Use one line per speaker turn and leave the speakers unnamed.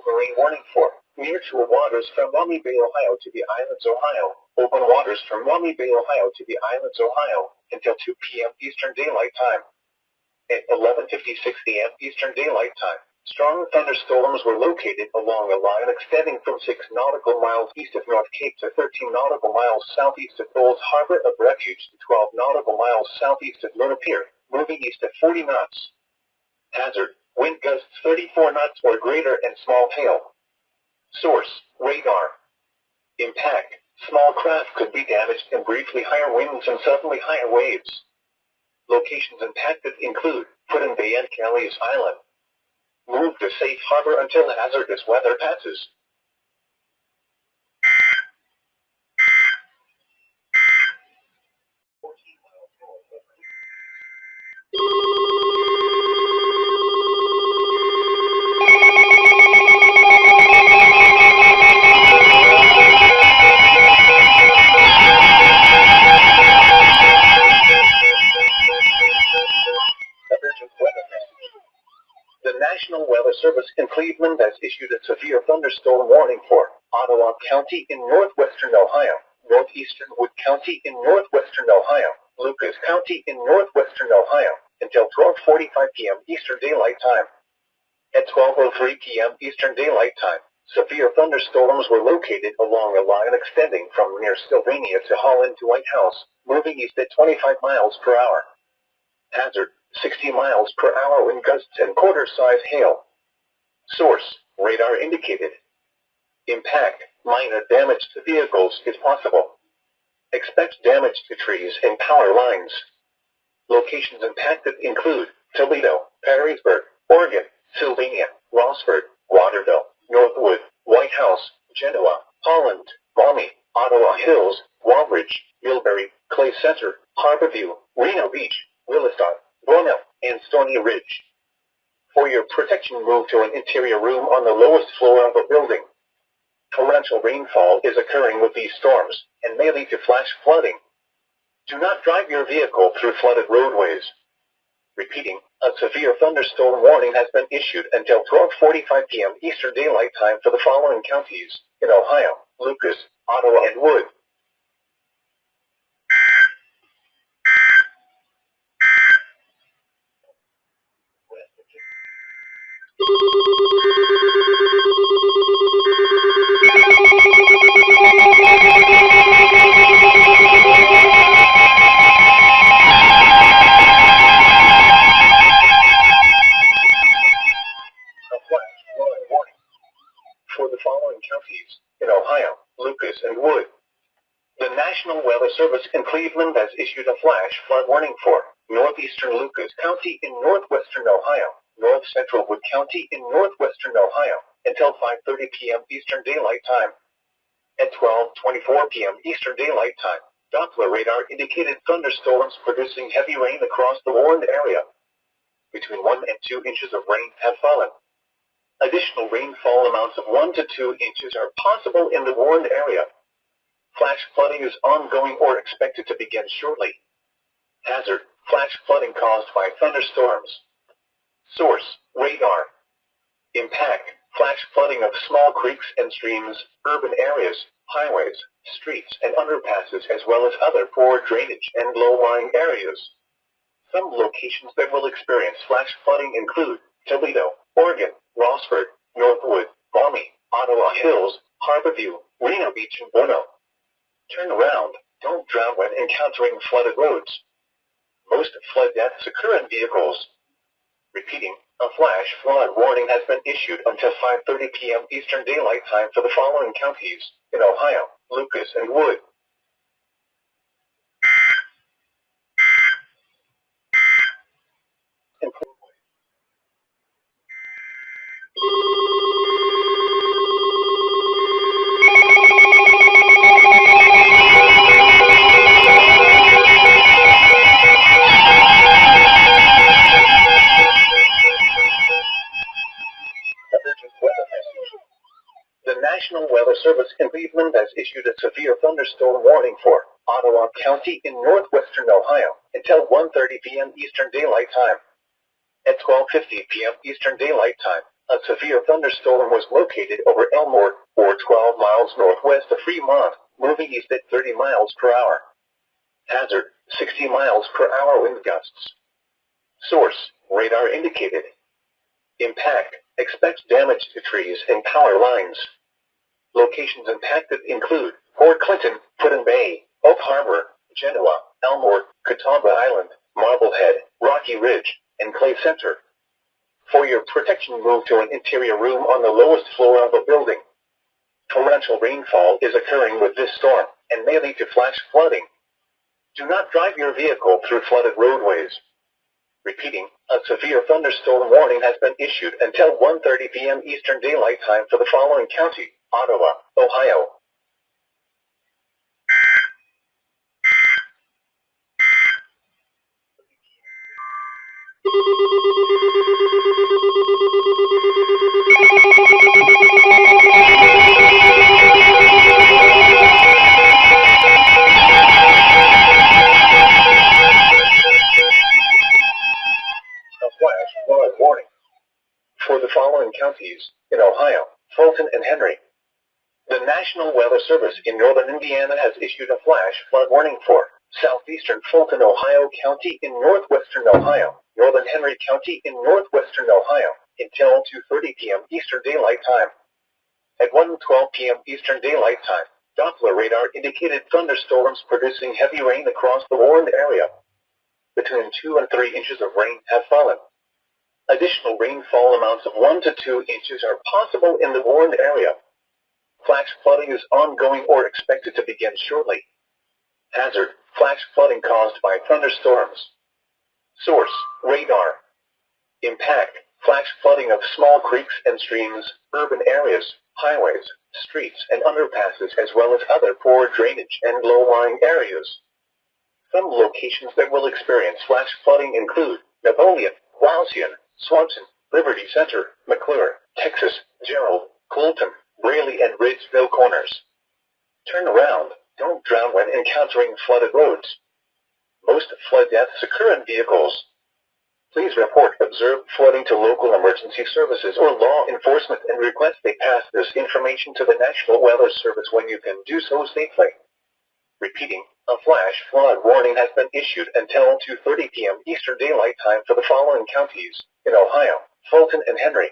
marine warning for near to waters from Maumee Bay, Ohio to the Islands, Ohio. Open waters from Maumee Bay, Ohio to the Islands, Ohio until 2 p.m. Eastern Daylight Time. At 11:56 a.m. Eastern Daylight Time, strong thunderstorms were located along a line extending from 6 nautical miles east of North Cape to 13 nautical miles southeast of Bowles Harbor of Refuge to 12 nautical miles southeast of Luna Pier, moving east at 40 knots. Hazard, wind gusts 34 knots or greater and small hail. Source, radar. Impact, small craft could be damaged and briefly higher winds and suddenly higher waves. Locations impacted include Put-in Bay and Kelly's Island. Move to safe harbor until hazardous weather passes. The National Weather Service in Cleveland has issued a severe thunderstorm warning for Ottawa County in northwestern Ohio, northeastern Wood County in northwestern Ohio, Lucas County in northwestern Ohio, until 12:45 p.m. Eastern Daylight Time. At 12:03 p.m. Eastern Daylight Time, severe thunderstorms were located along a line extending from near Sylvania to Holland to White House, moving east at 25 miles per hour. Hazard, 60 miles per hour wind gusts and quarter-size hail. Source, radar indicated. Impact, minor damage to vehicles is possible. Expect damage to trees and power lines. Locations impacted include Toledo, Perrysburg, Oregon, Sylvania, Rossford, Waterville, Northwood, White House, Genoa, Holland, Maumee, Ottawa Hills, Walbridge, Millbury, Clay Center, Harborview, Reno Beach, Williston, Bono, and Stony Ridge. For your protection, move to an interior room on the lowest floor of a building. Torrential rainfall is occurring with these storms and may lead to flash flooding. Do not drive your vehicle through flooded roadways. Repeating, a severe thunderstorm warning has been issued until 12:45 p.m. Eastern Daylight Time for the following counties in Ohio: Lucas, Ottawa, and Wood. For the following counties in Ohio, Lucas, and Wood. The National Weather Service in Cleveland has issued a flash flood warning for northeastern Lucas County in northwestern Ohio, north central Wood County in northwestern Ohio, until 5:30 p.m. Eastern Daylight Time. At 12:24 p.m. Eastern Daylight Time, Doppler radar indicated thunderstorms producing heavy rain across the warned area. Between 1 and 2 inches of rain have fallen. Additional rainfall amounts of 1 to 2 inches are possible in the warned area. Flash flooding is ongoing or expected to begin shortly. Hazard, flash flooding caused by thunderstorms. Source, radar. Impact, flash flooding of small creeks and streams, urban areas, highways, streets, and underpasses, as well as other poor drainage and low-lying areas. Some locations that will experience flash flooding include Toledo, Oregon, Rossford, Northwood, Maumee, Ottawa Hills, Harborview, Reno Beach, and Bono. Turn around. Don't drown when encountering flooded roads. Most flood deaths occur in vehicles. Repeating, a flash flood warning has been issued until 5:30 p.m. Eastern Daylight Time for the following counties in Ohio, Lucas, and Wood. The National Weather Service in Cleveland has issued a severe thunderstorm warning for Ottawa County in northwestern Ohio until 1:30 p.m. Eastern Daylight Time. At 12:50 p.m. Eastern Daylight Time, A severe thunderstorm was located over Elmore, or 12 miles northwest of Fremont, moving east at 30 miles per hour. Hazard, 60 miles per hour wind gusts. Source, radar indicated. Impact, expect damage to trees and power lines. Locations impacted include Port Clinton, Put-in Bay, Oak Harbor, Genoa, Elmore, Catawba Island, Marblehead, Rocky Ridge, and Clay Center. For your protection, move to an interior room on the lowest floor of a building. Torrential rainfall is occurring with this storm and may lead to flash flooding. Do not drive your vehicle through flooded roadways. Repeating, a severe thunderstorm warning has been issued until 1:30 p.m. Eastern Daylight Time for the following county: Ottawa, Ohio. A flash flood warning for the following counties in Ohio: Fulton and Henry. The National Weather Service in northern Indiana has issued a flash flood warning for southeastern Fulton, Ohio County in northwestern Ohio, northern Henry County in northwestern Ohio, until 2:30 p.m. Eastern Daylight Time. At 1:12 p.m. Eastern Daylight Time, Doppler radar indicated thunderstorms producing heavy rain across the warned area. Between 2 and 3 inches of rain have fallen. Additional rainfall amounts of 1 to 2 inches are possible in the warned area. Flash flooding is ongoing or expected to begin shortly. Hazard, flash flooding caused by thunderstorms. Source, radar. Impact, flash flooding of small creeks and streams, urban areas, highways, streets and underpasses, as well as other poor drainage and low-lying areas. Some locations that will experience flash flooding include Napoleon, Wauseon, Swanson, Liberty Center, McClure, Texas, Gerald, Colton, Braley, and Ridgeville Corners. Turn around. Don't drown when encountering flooded roads. Most flood deaths occur in vehicles. Please report observed flooding to local emergency services or law enforcement and request they pass this information to the National Weather Service when you can do so safely. Repeating, a flash flood warning has been issued until 2:30 p.m. Eastern Daylight Time for the following counties in Ohio: Fulton and Henry.